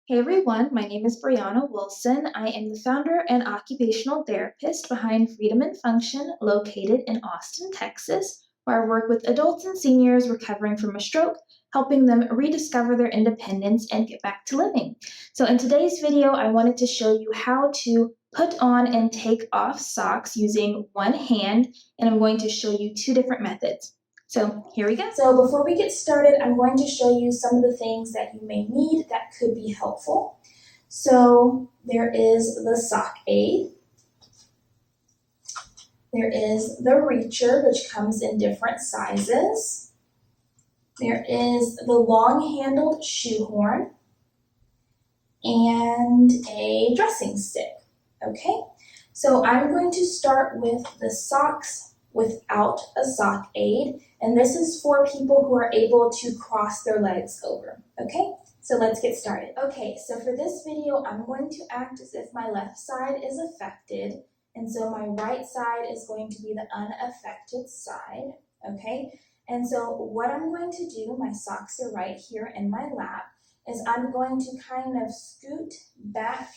Hey everyone, my name is Brianna Wilson. I am the founder and occupational therapist behind Freedom and Function, located in Austin, Texas, where I work with adults and seniors recovering from a stroke, helping them rediscover their independence and get back to living. So in today's video, I wanted to show you how to put on and take off socks using one hand, and I'm going to show you two different methods. So here we go. So before we get started, I'm going to show you some of the things that you may need that could be helpful. So there is the sock aid. There is the reacher, which comes in different sizes. There is the long-handled shoehorn and a dressing stick. Okay, so I'm going to start with the socks without a sock aid, and this is for people who are able to cross their legs over. Okay, so let's get started. Okay, so for this video, I'm going to act as if my left side is affected, and so my right side is going to be the unaffected side. Okay, and so what I'm going to do, my socks are right here in my lap, is I'm going to kind of scoot back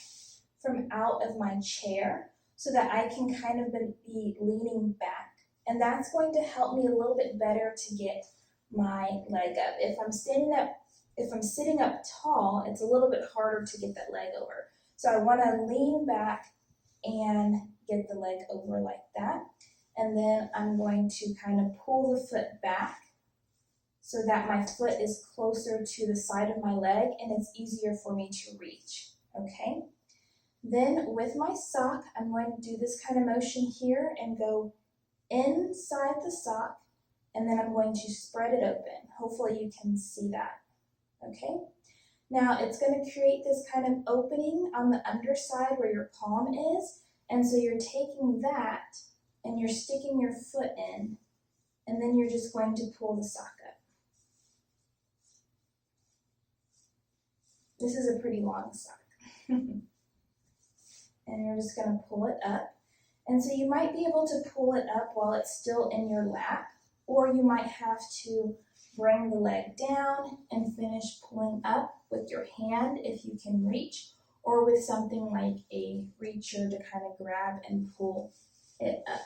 from out of my chair so that I can kind of be leaning back. And that's going to help me a little bit better to get my leg up. If I'm sitting up tall, it's a little bit harder to get that leg over. So I want to lean back and get the leg over like that. And then I'm going to kind of pull the foot back so that my foot is closer to the side of my leg and it's easier for me to reach. Okay? Then with my sock, I'm going to do this kind of motion here and go inside the sock, and then I'm going to spread it open. Hopefully you can see that. Okay? Now it's going to create this kind of opening on the underside where your palm is, and so you're taking that and you're sticking your foot in, and then you're just going to pull the sock up. This is a pretty long sock. And you're just going to pull it up. And so you might be able to pull it up while it's still in your lap, or you might have to bring the leg down and finish pulling up with your hand if you can reach, or with something like a reacher to kind of grab and pull it up.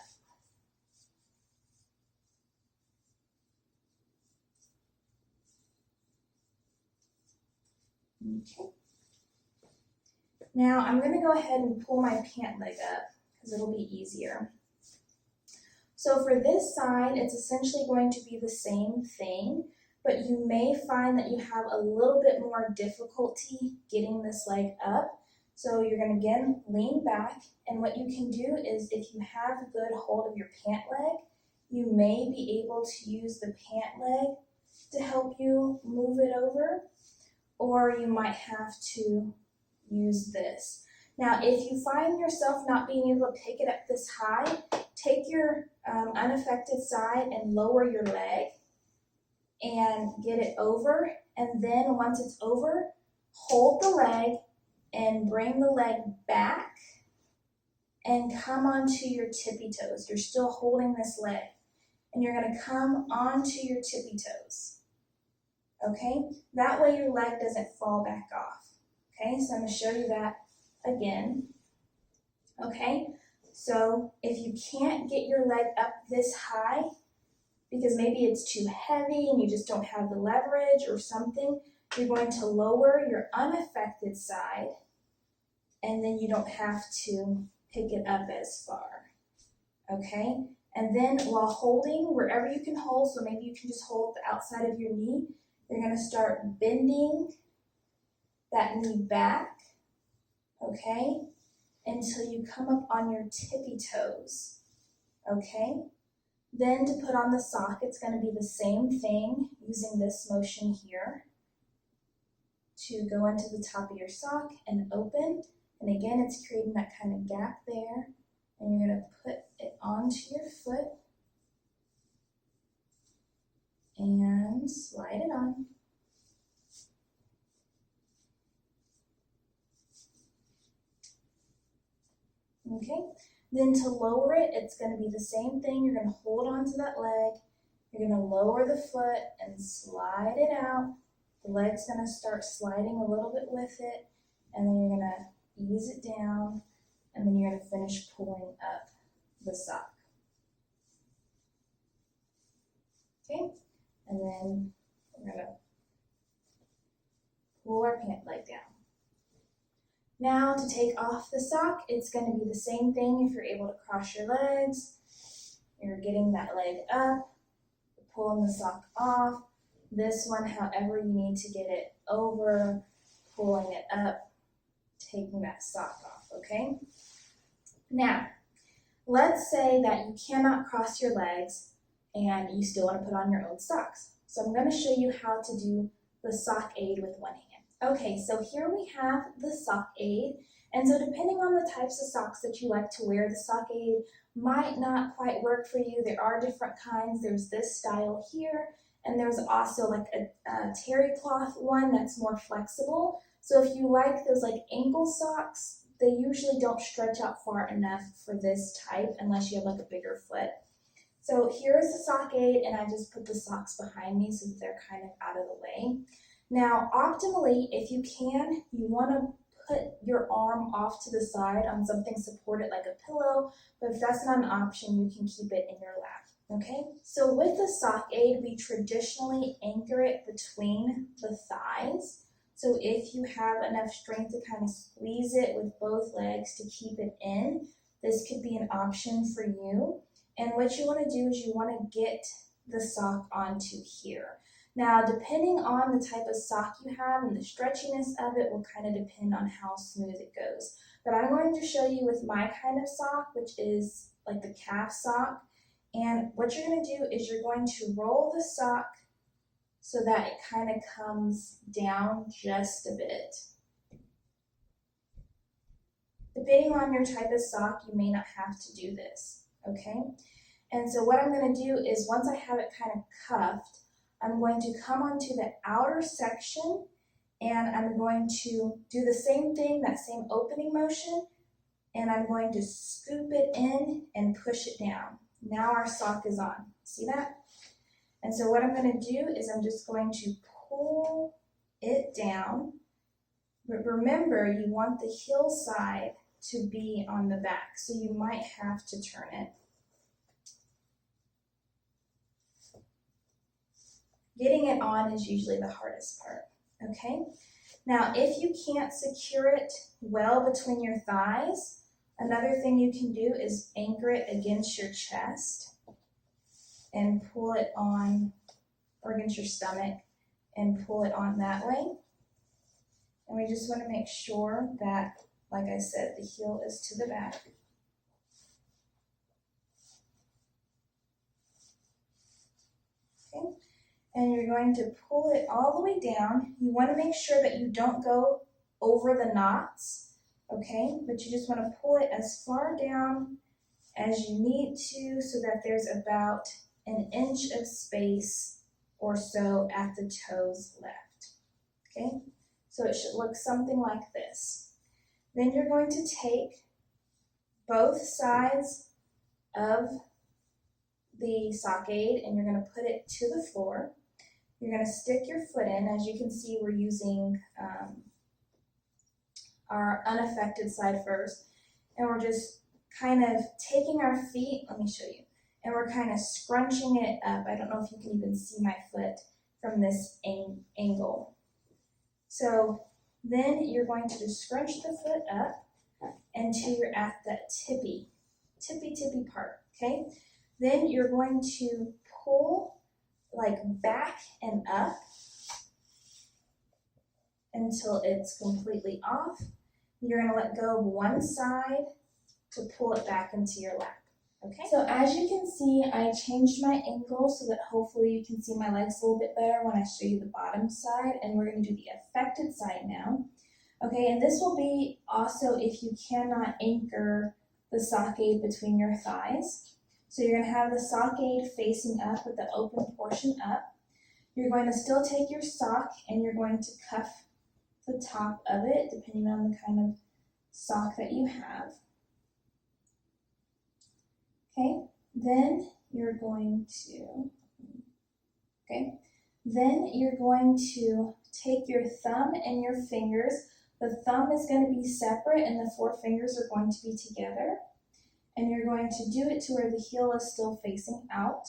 Okay. Now I'm going to go ahead and pull my pant leg up because it'll be easier. So for this side, it's essentially going to be the same thing, but you may find that you have a little bit more difficulty getting this leg up. So you're going to again lean back, and what you can do is if you have a good hold of your pant leg, you may be able to use the pant leg to help you move it over, or you might have to use this. Now, if you find yourself not being able to pick it up this high, take your unaffected side and lower your leg and get it over. And then once it's over, hold the leg and bring the leg back and come onto your tippy toes. You're still holding this leg, and you're going to come onto your tippy toes. Okay? That way your leg doesn't fall back off. Okay, so I'm going to show you that again. Okay, so if you can't get your leg up this high, because maybe it's too heavy and you just don't have the leverage or something, you're going to lower your unaffected side, and then you don't have to pick it up as far. Okay, and then while holding, wherever you can hold, so maybe you can just hold the outside of your knee, you're going to start bending that knee back, okay, until you come up on your tippy toes, okay? Then to put on the sock, it's going to be the same thing using this motion here to go into the top of your sock and open. And again, it's creating that kind of gap there, and you're going to put it onto your foot and slide it on. Okay, then to lower it, it's going to be the same thing. You're going to hold on to that leg. You're going to lower the foot and slide it out. The leg's going to start sliding a little bit with it. and then you're gonna ease it down, and then you're gonna finish pulling up the sock. Okay, and then we're gonna pull our pant leg down. Now to take off the sock, it's going to be the same thing if you're able to cross your legs. You're getting that leg up, pulling the sock off. This one, however you need to get it over, pulling it up, taking that sock off, okay? Now, let's say that you cannot cross your legs and you still want to put on your own socks. So I'm going to show you how to do the sock aid with one hand. Okay, so here we have the sock aid, and so depending on the types of socks that you like to wear, the sock aid might not quite work for you. There are different kinds. There's this style here, and there's also like a terry cloth one that's more flexible. So if you like those like ankle socks, they usually don't stretch out far enough for this type unless you have like a bigger foot. So here's the sock aid, and I just put the socks behind me so that they're kind of out of the way. Now, optimally, if you can, you want to put your arm off to the side on something supported like a pillow, but if that's not an option, you can keep it in your lap, okay? So with the sock aid, we traditionally anchor it between the thighs. So if you have enough strength to kind of squeeze it with both legs to keep it in, this could be an option for you. And what you want to do is you want to get the sock onto here. Now, depending on the type of sock you have and the stretchiness of it will kind of depend on how smooth it goes. But I'm going to show you with my kind of sock, which is like the calf sock. And what you're going to do is you're going to roll the sock so that it kind of comes down just a bit. Depending on your type of sock, you may not have to do this, okay? And so what I'm going to do is once I have it kind of cuffed, I'm going to come onto the outer section and I'm going to do the same thing, that same opening motion, and I'm going to scoop it in and push it down. Now our sock is on. See that? And so what I'm going to do is I'm just going to pull it down. But remember, you want the heel side to be on the back, so you might have to turn it. Getting it on is usually the hardest part, okay? Now, if you can't secure it well between your thighs, another thing you can do is anchor it against your chest and pull it on, or against your stomach, and pull it on that way. And we just want to make sure that, like I said, the heel is to the back. Okay. And you're going to pull it all the way down. You want to make sure that you don't go over the knots, okay? But you just want to pull it as far down as you need to so that there's about an inch of space or so at the toes left, okay? So it should look something like this. Then you're going to take both sides of the sock aid and you're going to put it to the floor. You're going to stick your foot in. As you can see, we're using our unaffected side first. And we're just kind of taking our feet, let me show you, and we're kind of scrunching it up. I don't know if you can even see my foot from this angle. So then you're going to just scrunch the foot up until you're at that tippy part, okay? Then you're going to pull like back and up until it's completely off. You're going to let go of one side to pull it back into your lap. Okay, so as you can see, I changed my angle so that hopefully you can see my legs a little bit better when I show you the bottom side, and we're going to do the affected side now. Okay, and this will be also if you cannot anchor the sock aid between your thighs. So you're going to have the sock aid facing up with the open portion up. You're going to still take your sock and you're going to cuff the top of it depending on the kind of sock that you have. Okay, then you're going to take your thumb and your fingers, The thumb is going to be separate and the 4 fingers are going to be together. And you're going to do it to where the heel is still facing out.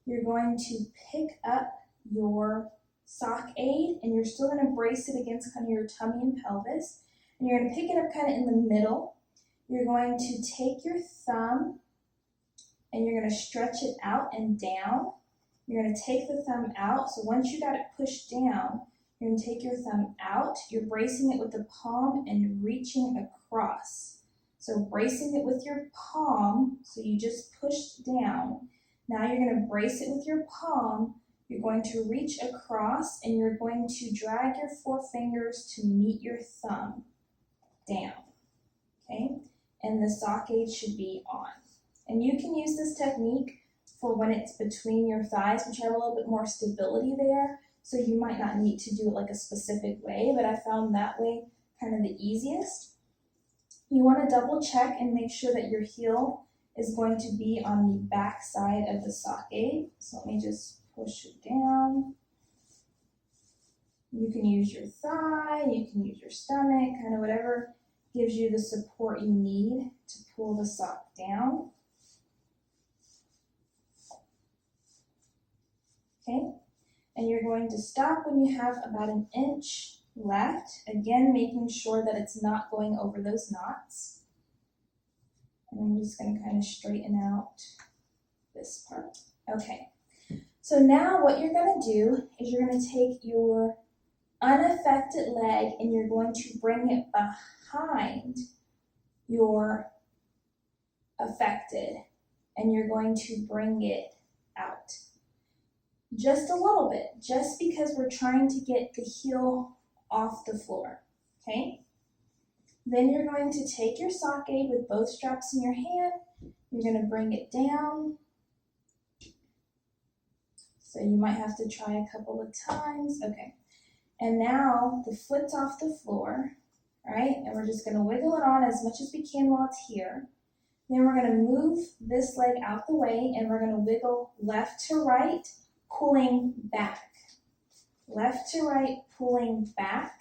You're going to pick up your sock aid and you're still going to brace it against kind of your tummy and pelvis. And you're going to pick it up kind of in the middle. You're going to take your thumb and you're going to stretch it out and down. You're going to take the thumb out. So once you got it pushed down, you're going to take your thumb out. You're bracing it with the palm and reaching across. So bracing it with your palm, so you just pushed down. Now you're going to brace it with your palm. You're going to reach across and you're going to drag your 4 fingers to meet your thumb down. Okay? And the sock aid should be on. And you can use this technique for when it's between your thighs, which have a little bit more stability there. So you might not need to do it like a specific way, but I found that way kind of the easiest. You want to double check and make sure that your heel is going to be on the back side of the sock aid. So let me just push it down. You can use your thigh, you can use your stomach, kind of whatever gives you the support you need to pull the sock down. Okay, and you're going to stop when you have about 1 inch left, again making sure that it's not going over those knots. And I'm just going to kind of straighten out this part. Okay, so now what you're going to do is you're going to take your unaffected leg and you're going to bring it behind your affected and you're going to bring it out. Just a little bit, just because we're trying to get the heel off the floor, okay? Then you're going to take your sock aid with both straps in your hand. You're going to bring it down. So you might have to try a couple of times. Okay. And now the foot's off the floor, all right? And we're just going to wiggle it on as much as we can while it's here. Then we're going to move this leg out the way and we're going to wiggle left to right, pulling back. Left to right, pulling back.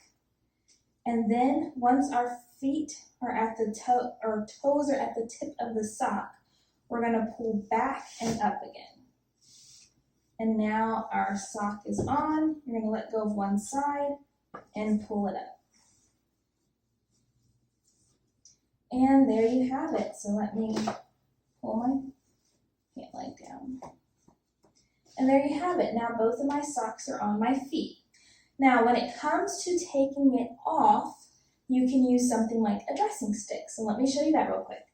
And then once our feet are at the toe, or toes are at the tip of the sock, we're going to pull back and up again. And now our sock is on. You're going to let go of one side and pull it up. And there you have it. So let me pull my pant leg down. And there you have it. Now both of my socks are on my feet. Now when it comes to taking it off, you can use something like a dressing stick. So let me show you that real quick.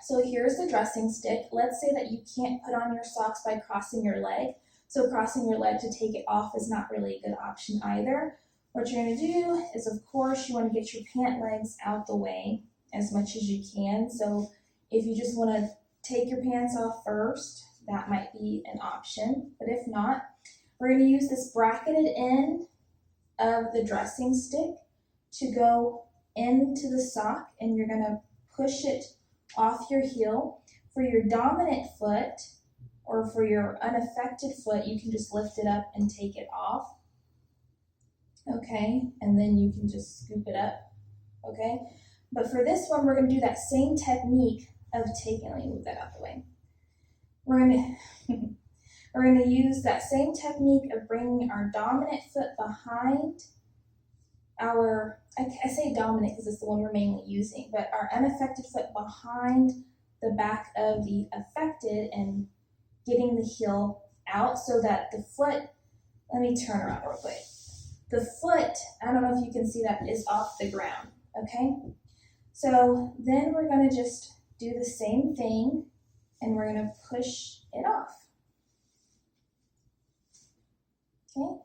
So here's the dressing stick. Let's say that you can't put on your socks by crossing your leg. So crossing your leg to take it off is not really a good option either. What you're going to do is, of course, you want to get your pant legs out the way as much as you can. So if you just want to take your pants off first, that might be an option. But if not, we're going to use this bracketed end of the dressing stick to go into the sock, and you're going to push it off your heel. For your dominant foot or for your unaffected foot, you can just lift it up and take it off. Okay, and then you can just scoop it up. Okay, but for this one, we're going to do that same technique of taking, let me move that out the way. We're going to use that same technique of bringing our dominant foot behind our, I say dominant because it's the one we're mainly using, but our unaffected foot behind the back of the affected and getting the heel out so that the foot, let me turn around real quick. The foot, I don't know if you can see that, is off the ground, okay? So then we're going to just do the same thing and we're going to push it off. Okay,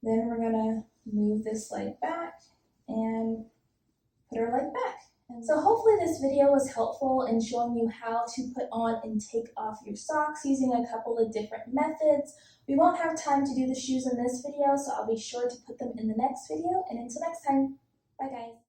then we're going to move this leg back and put our leg back. And so hopefully this video was helpful in showing you how to put on and take off your socks using a couple of different methods. We won't have time to do the shoes in this video, so I'll be sure to put them in the next video. And until next time, bye guys.